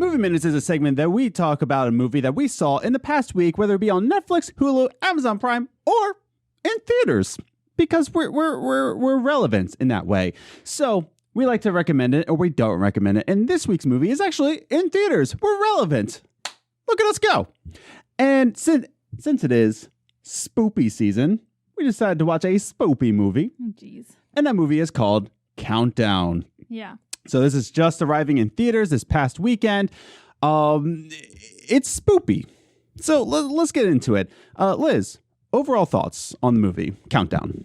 Movie Minutes is a segment that we talk about a movie that we saw in the past week, whether it be on Netflix, Hulu, Amazon Prime, or in theaters, because we're relevant in that way. So we like to recommend it, or we don't recommend it. And this week's movie is actually in theaters. We're relevant. Look at us go. And since it is spoopy season, we decided to watch a spoopy movie. Jeez. And that movie is called Countdown. Yeah. So this is just arriving in theaters this past weekend. It's spoopy. So let's get into it. Liz, overall thoughts on the movie Countdown?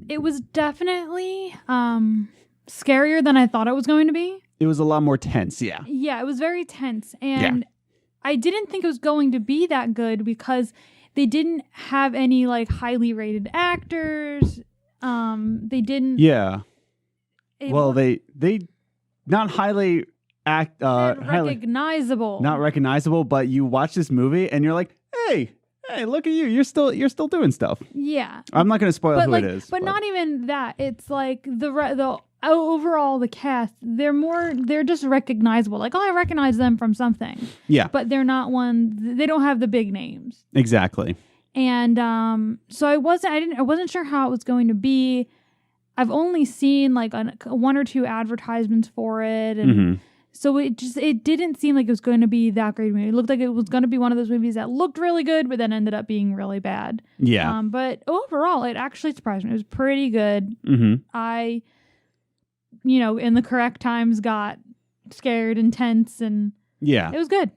It was definitely scarier than I thought it was going to be. It was a lot more tense, yeah. Yeah, it was very tense. And I didn't think it was going to be that good because they didn't have any like highly rated actors. They didn't. Yeah. They not highly recognizable. Not recognizable, but you watch this movie and you're like, hey, look at you. You're still doing stuff. Yeah. I'm not going to spoil who it is. But not even that. It's like the overall the cast, they're just recognizable. Like, oh, I recognize them from something. Yeah. But they're not they don't have the big names. Exactly. And so I wasn't sure how it was going to be. I've only seen like one or two advertisements for it, and so it didn't seem like it was going to be that great a movie. It looked like it was going to be one of those movies that looked really good, but then ended up being really bad. Yeah. But overall, it actually surprised me. It was pretty good. I, in the correct times, got scared and tense, and it was good.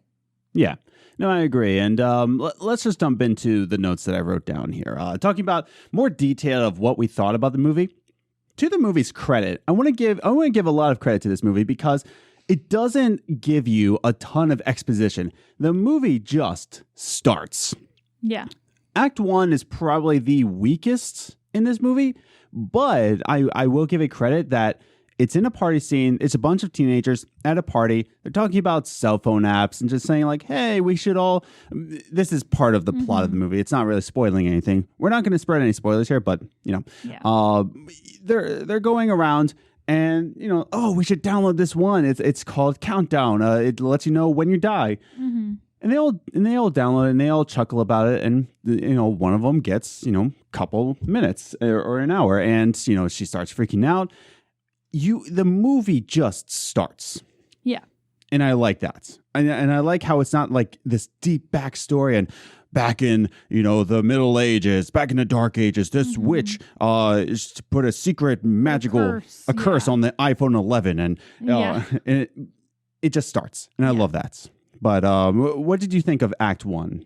Yeah. No, I agree. And let's just jump into the notes that I wrote down here. Talking about more detail of what we thought about the movie. To the movie's credit, I want to give a lot of credit to this movie because it doesn't give you a ton of exposition. The movie just starts. Yeah. Act 1 is probably the weakest in this movie, but I will give it credit that it's in a party scene. It's a bunch of teenagers at a party. They're talking about cell phone apps and just saying like, hey, we should all... This is part of the plot of the movie. It's not really spoiling anything. We're not going to spread any spoilers here, but, they're going around and, oh, we should download this one. It's called Countdown. It lets you know when you die. And they all download it and they all chuckle about it. And, one of them gets, couple minutes or an hour. And, she starts freaking out. The movie just starts. Yeah. And I like that. And I like how it's not like this deep backstory and back in, the Middle Ages, back in the Dark Ages, this witch put a secret magical curse on the iPhone 11 and it just starts. And I love that. But what did you think of Act 1?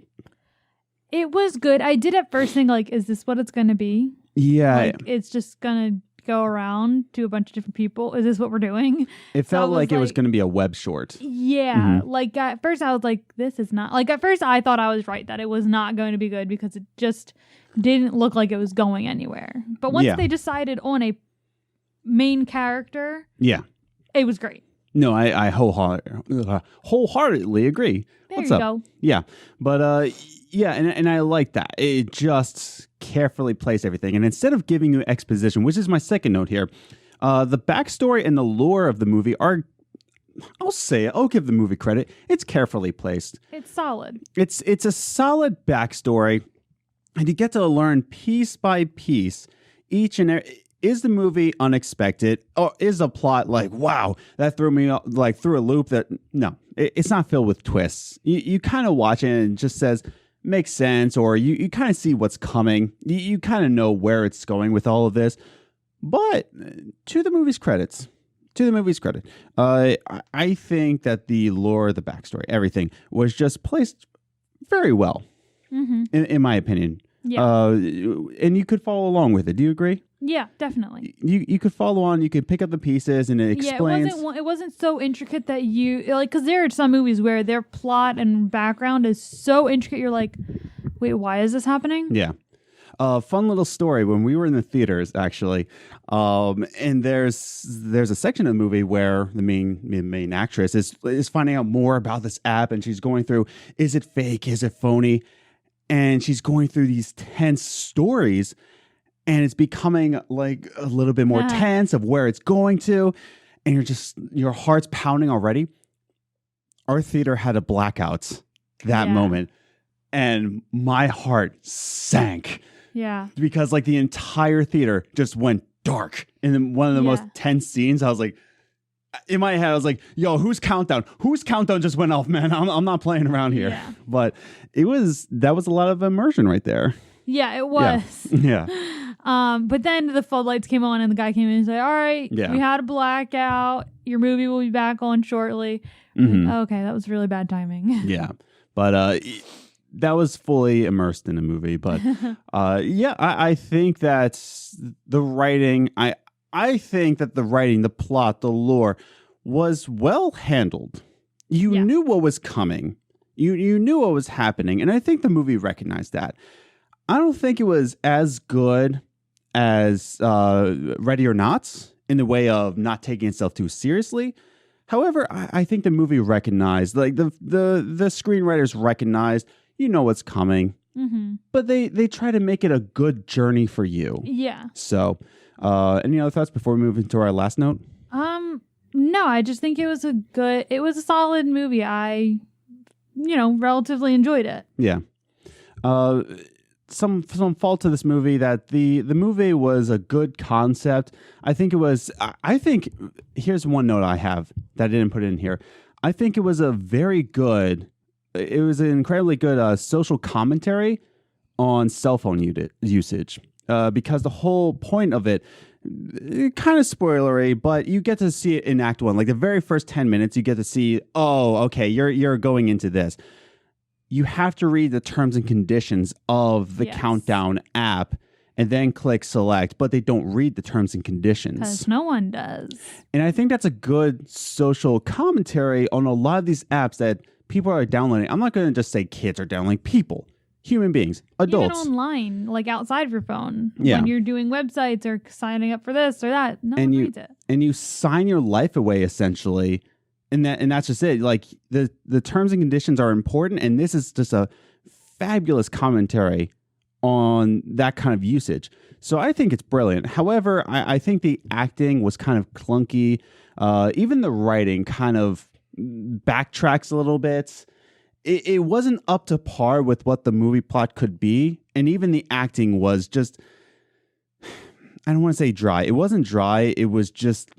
It was good. I did at first think like, is this what it's going to be? Yeah. Like, it's just going to go around to a bunch of different people. Is this what we're doing? It felt like it was going to be a web short. Yeah. Like at first I was like, this is not like at first I thought I was right that it was not going to be good because it just didn't look like it was going anywhere. But once they decided on a main character, it was great. No, I wholeheartedly agree. What's up? Go. Yeah. But and I like that. It just carefully placed everything. And instead of giving you exposition, which is my second note here, the backstory and the lore of the movie are, I'll give the movie credit. It's carefully placed. It's solid. It's a solid backstory. And you get to learn piece by piece each and every... Is the movie unexpected? Or is the plot like, wow, that threw me like through a loop? No, it's not filled with twists. You kind of watch it and it just says, makes sense, or you kind of see what's coming. You kind of know where it's going with all of this. But to the movie's credit, I think that the lore, the backstory, everything was just placed very well, in my opinion. Yeah. And you could follow along with it. Do you agree? Yeah, definitely. You could follow on. You could pick up the pieces, and it explains. Yeah, it wasn't so intricate that you like, because there are some movies where their plot and background is so intricate. You're like, wait, why is this happening? Yeah. Fun little story when we were in the theaters, actually. And there's a section of the movie where the main actress is finding out more about this app, and she's going through, is it fake? Is it phony? And she's going through these tense stories. And it's becoming like a little bit more tense of where it's going to. And your heart's pounding already. our theater had a blackout that moment, and my heart sank. Yeah. Because like the entire theater just went dark. And then one of the most tense scenes, I was like, in my head, I was like, yo, whose countdown? Whose countdown just went off, man? I'm not playing around here. Yeah. But that was a lot of immersion right there. Yeah, it was. Yeah. But then the floodlights came on and the guy came in and said, all right, we had a blackout. Your movie will be back on shortly. Like, okay, that was really bad timing. Yeah. But that was fully immersed in the movie. But I think that the writing, I think that the writing, the plot, the lore was well handled. You knew what was coming. You knew what was happening. And I think the movie recognized that. I don't think it was as good as Ready or Not in the way of not taking itself too seriously. However, I think the movie recognized, like the screenwriters recognized, you know what's coming, but they try to make it a good journey for you. Yeah. So, any other thoughts before we move into our last note? No, I just think it was a solid movie. I, relatively enjoyed it. Yeah. Some fault to this movie that the movie was a good concept. I think here's one note I have that I didn't put in here. I think it was an incredibly good social commentary on cell phone usage because the whole point of it kind of spoilery, but you get to see it in Act 1. Like the very first 10 minutes, you get to see, oh, okay, you're going into this. You have to read the terms and conditions of the Countdown app and then click select, but they don't read the terms and conditions. Because no one does. And I think that's a good social commentary on a lot of these apps that people are downloading. I'm not going to just say kids are downloading, people, human beings, adults. Even online, like outside of your phone. Yeah. When you're doing websites or signing up for this or that, no one reads it. And you sign your life away, essentially. And that's just it. Like the terms and conditions are important, and this is just a fabulous commentary on that kind of usage. So I think it's brilliant. However, I think the acting was kind of clunky. Even the writing kind of backtracks a little bit. It wasn't up to par with what the movie plot could be, and even the acting was just, I don't want to say dry. It wasn't dry. It was just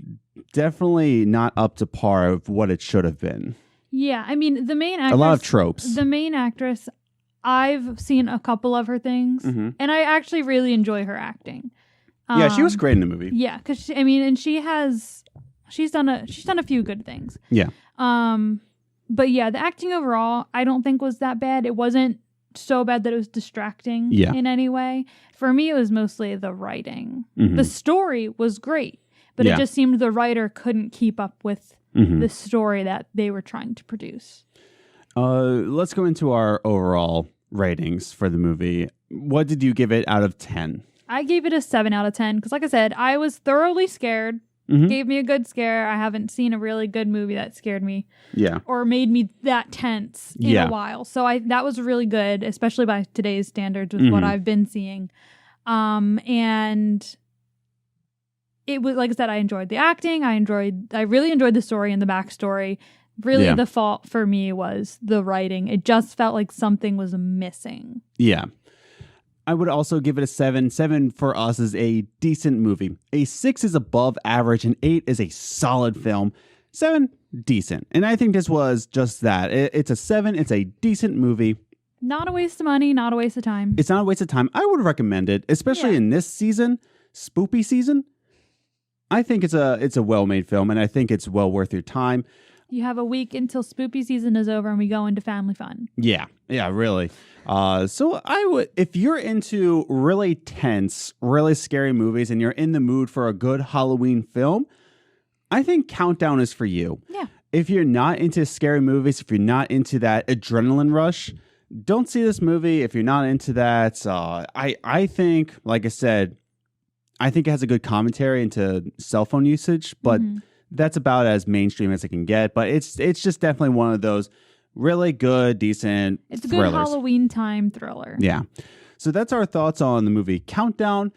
definitely not up to par of what it should have been. Yeah, I mean, the main actress... A lot of tropes. The main actress, I've seen a couple of her things, and I actually really enjoy her acting. Yeah, she was great in the movie. Yeah, because, she's done a few good things. Yeah. But yeah, the acting overall, I don't think was that bad. It wasn't so bad that it was distracting in any way. For me, it was mostly the writing. The story was great, but it just seemed the writer couldn't keep up with the story that they were trying to produce. Let's go into our overall ratings for the movie. What did you give it out of 10? I gave it a 7 out of 10 because, like I said, I was thoroughly scared. Gave me a good scare. I haven't seen a really good movie that scared me. Yeah. Or made me that tense in a while. So that was really good, especially by today's standards with what I've been seeing. And it was, like I said, I enjoyed the acting. I really enjoyed the story and the backstory. Really, the fault for me was the writing. It just felt like something was missing. Yeah. I would also give it a 7. 7 for us is a decent movie. A 6 is above average, and 8 is a solid film. 7, decent. And I think this was just that. It's a 7. It's a decent movie. Not a waste of money, not a waste of time. It's not a waste of time. I would recommend it, especially in this season, spoopy season. I think it's a well-made film, and I think it's well worth your time. You have a week until spoopy season is over and we go into family fun. Yeah, really. So I would, if you're into really tense, really scary movies and you're in the mood for a good Halloween film, I think Countdown is for you. Yeah. If you're not into scary movies, if you're not into that adrenaline rush, don't see this movie. If you're not into that, I think, like I said, I think it has a good commentary into cell phone usage, but that's about as mainstream as it can get. But it's just definitely one of those really good, decent It's a thrillers. good Halloween time thriller. Yeah. So that's our thoughts on the movie Countdown.